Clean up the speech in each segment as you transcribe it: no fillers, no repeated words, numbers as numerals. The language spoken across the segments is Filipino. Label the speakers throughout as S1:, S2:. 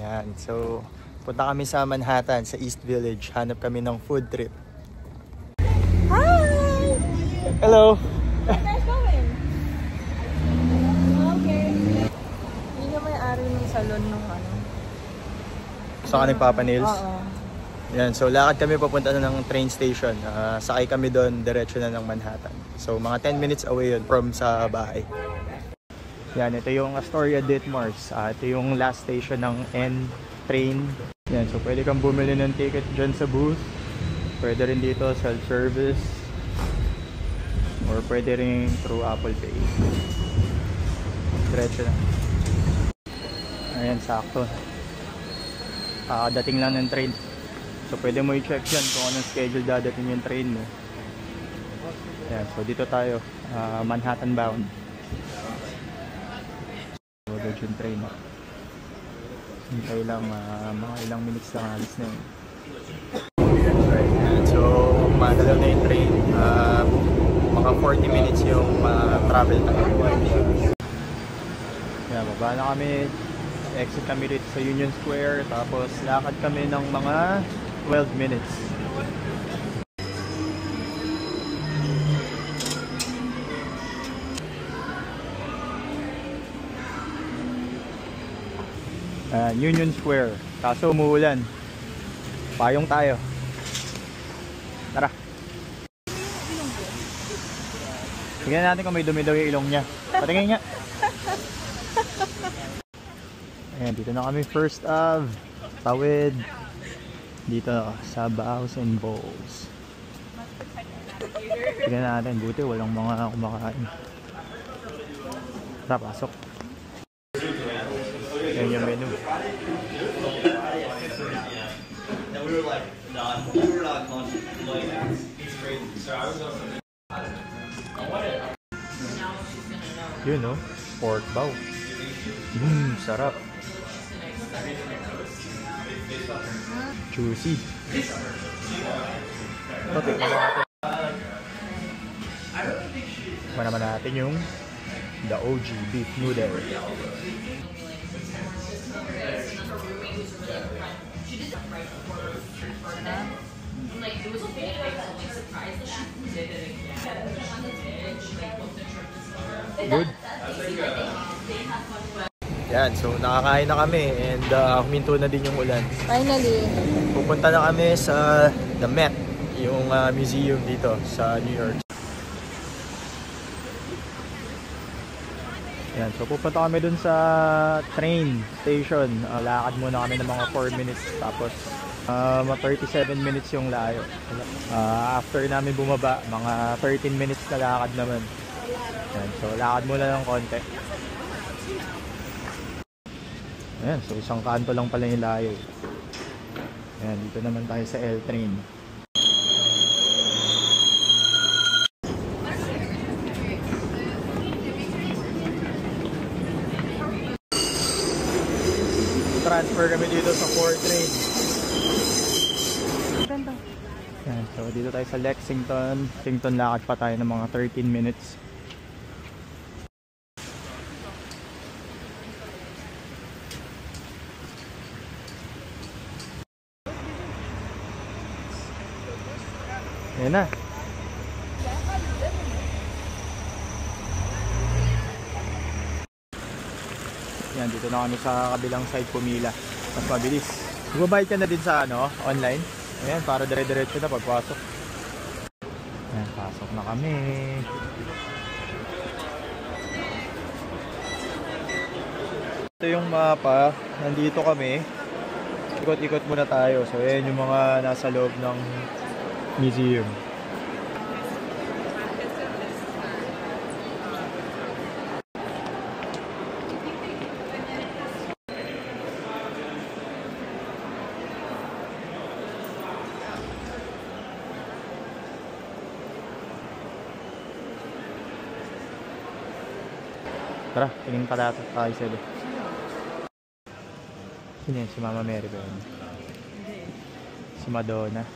S1: Yan. So, punta kami sa Manhattan, sa East Village. Hanap kami ng food trip.
S2: Hi!
S1: Hello!
S2: Where are you guys going? Okay. Hindi na may-ari ng salon ng ano.
S1: Saan ka nagpapanails?
S2: Oo.
S1: Yan. So, lakad kami papunta na ng train station. Sakay kami doon, diretso na ng Manhattan. So, mga 10 minutes away yun from sa bahay. Yan, ito yung Astoria Ditmars. Ito yung last station ng N train. Yan, so pwede kang bumili ng ticket dyan sa booth. Pwede rin dito self-service. Or pwede rin through Apple Pay. Diretso na. Ayan, sakto. Dating lang ng train. So pwede mo i-check dyan kung anong schedule dadating yung train mo. Ayan, so dito tayo. Manhattan bound. So agad yung train. Hintay lang, mga ilang minutes lang alis na yun. Right. So magalaw na yung train. Mga 40 minutes yung travel time. Ayan, baba na kami. Exit kami dito sa Union Square, tapos lakad kami ng mga 12 minutes. Union Square, kaso umuulan. Payong tayo. Tara. Tignan natin kung may dumi daw yung ilong niya. Patingin nga. Ayan, dito na kami first of Tawid dito sa Baos and Bowls. Tignan natin, buti walang mga kumakain. Tara, pasok. Ayan yung menu. Yun, no? Pork bow. Sarap. Juicy. Tikman naman natin yung the OG beef noodle. Good. Yan, so nakakain na kami and huminto na din yung ulan.
S2: Finally.
S1: Pupunta na kami sa The Met, yung museum dito sa New York. Yan, so pupunta kami dun sa train station. Lakad muna kami ng mga 4 minutes, tapos mga 37 minutes yung layo. After namin bumaba, mga 13 minutes na lakad naman. Yan, so lakad muna ng konti. Ayan, so isang kanto lang pala yung layo. Ayan, dito naman tayo sa L train. Transfer kami dito sa 4 train. Ayan, so dito tayo sa Lexington. Lexington, lakad pa tayo ng mga 13 minutes. Ayan na. Yan, dito na kami sa kabilang side pumila. Mas mabilis. Magbabayad ka na din sa online. Ayan, para dire-diretso na pagpasok. Ayan, pasok na kami. Ito yung mapa. Nandito kami. Ikot-ikot muna tayo. So ayan yung mga nasa loob ng museum. Tara, tingin pa dito tayo sa iba. Sino yan? Si Mama Mary ba yun? Si Madonna.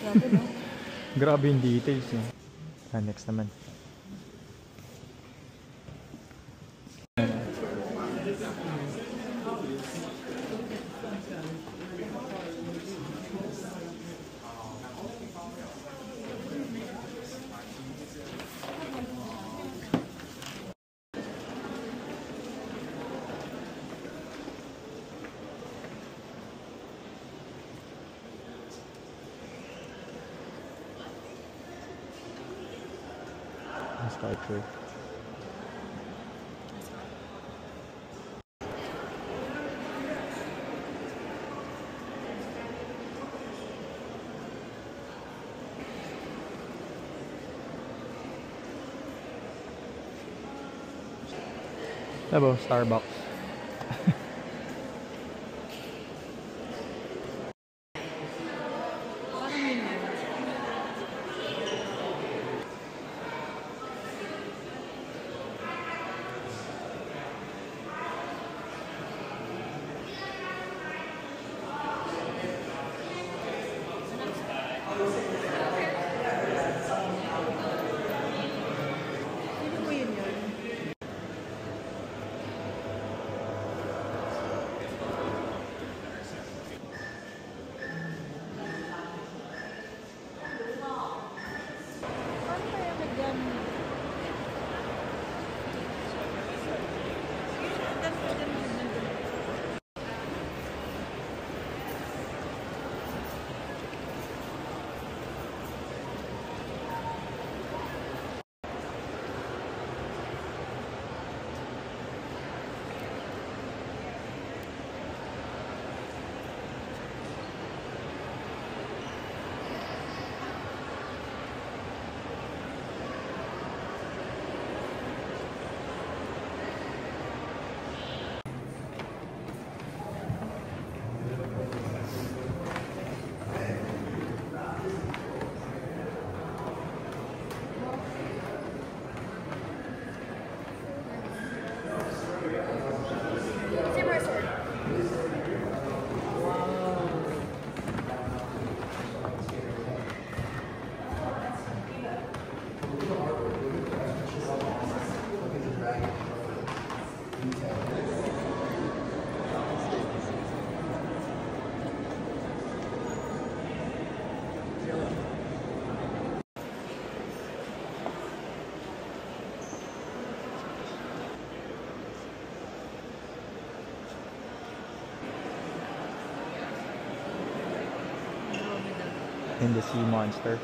S2: Grabe, no?
S1: Grabe yung details eh. Next naman. Sculpture. Diba? Starbucks. In the sea monster.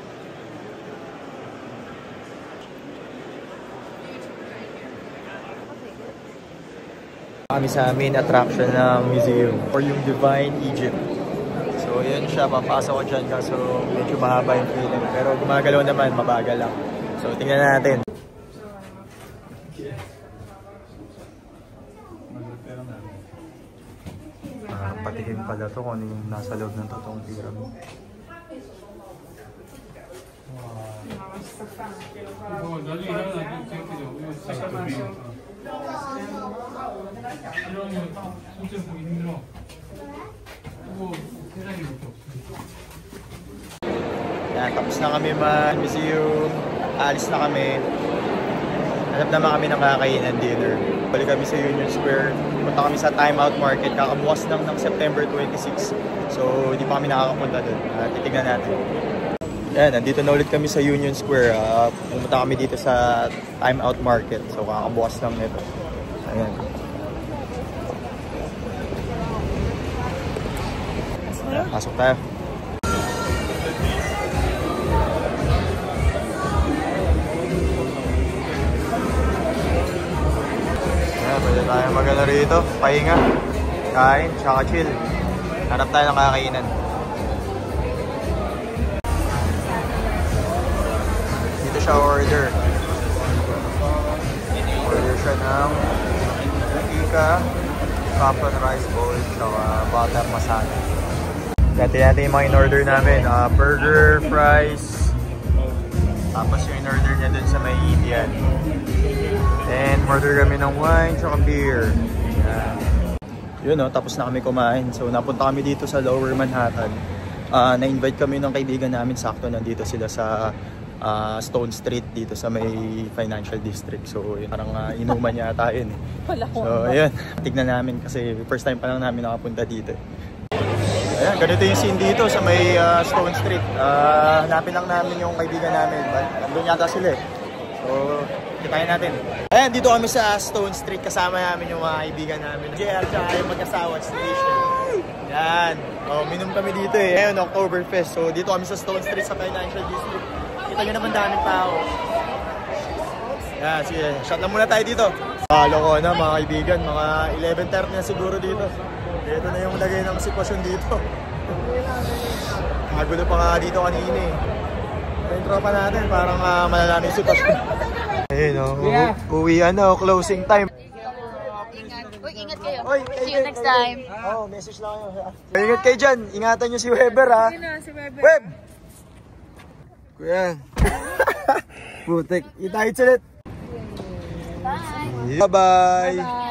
S1: Kami sa main attraction ng museum or yung Divine Egypt. So yun siya, papasok ko dyan kaso medyo mahaba yung feeling. Pero gumagalaw naman, mabagal lang. So tingnan natin. Patikin pala to kung ano yung nasa loob ng totoong pyramid. Yan, tapos na kami mag-museum. Alis na kami. Hanap naman kami ng kakainan dinner. Balik kami sa Union Square. Punta kami sa Time Out Market. Kakabukas lang ng September 26. So, hindi pa kami nakakapunta dun. Titignan natin. Yan, nandito na ulit kami sa Union Square. Pumunta kami dito sa Time Out Market. So, kakabukas lang nito. Ayan. Pasok tayo. Pwede tayo magano rito, pahinga, kain, tsaka chill. Hanap tayo ng kakainan. Dito siya order. Order siya ng ika, saffron rice bowl, tsaka butter masala. Dati natin yung mga in-order namin, burger, fries, tapos yung in-order niya dun sa may Indian. Then, order kami ng wine, tsaka beer. Yan. Yun, tapos na kami kumain. So, napunta kami dito sa Lower Manhattan. na-invite kami ng kaibigan namin, sakto nandito sila sa Stone Street dito sa may Financial District. So yun, parang inuman yata yun. So ayun, tignan namin kasi first time pa lang namin nakapunta dito. Ayan, ganito yung scene dito sa may Stone Street. Hanapin lang namin yung kaibigan namin. Nandun yata sila eh. So, kitayin natin. Ayan, dito kami sa Stone Street. Kasama namin yung mga kaibigan namin. JR tsaka yung mag-asawa station. Yan. Oh, minum kami dito eh. Ngayon, Oktoberfest. So, dito kami sa Stone Street sa Financial District. Kita nyo naman daming tao. Yan, sige. Shot lang muna tayo dito. Palo ko na mga kaibigan. Mga 11:30 na siguro dito. Ito na yung lagay ng sitwasyon dito. Magulo pa nga dito kanina eh. Yung tropa natin, parang malalaman yung sitwasyon. Ayun o, uwian na, closing time.
S3: Uy, ingat kayo.
S1: Oy,
S3: See you next time.
S1: Oh, message lang kayo. Ingat kayo dyan, ingatan nyo si Weber ha.
S2: Si Weber.
S1: Web! Kuya. Putik, itahit ulit.
S3: Bye.
S1: Bye-bye.